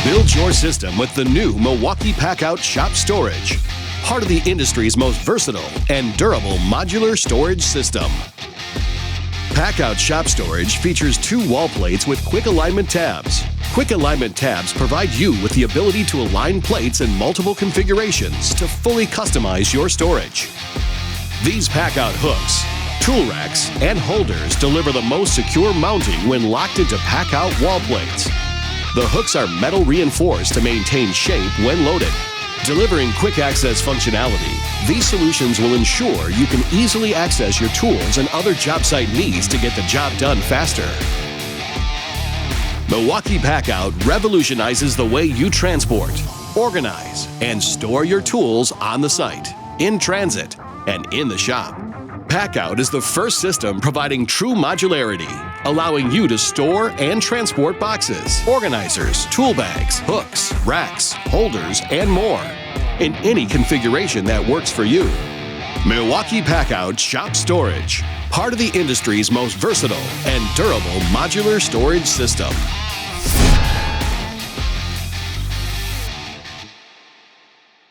Build your system with the new Milwaukee PACKOUT Shop Storage, part of the industry's most versatile and durable modular storage system. PACKOUT Shop Storage features 2 wall plates with quick alignment tabs. Quick alignment tabs provide you with the ability to align plates in multiple configurations to fully customize your storage. These PACKOUT hooks, tool racks, and holders deliver the most secure mounting when locked into PACKOUT wall plates. The hooks are metal reinforced to maintain shape when loaded. Delivering quick access functionality, these solutions will ensure you can easily access your tools and other job site needs to get the job done faster. Milwaukee PACKOUT revolutionizes the way you transport, organize, and store your tools on the site, in transit, and in the shop. PACKOUT is the first system providing true modularity, allowing you to store and transport boxes, organizers, tool bags, hooks, racks, holders, and more in any configuration that works for you. Milwaukee PACKOUT Shop Storage, part of the industry's most versatile and durable modular storage system.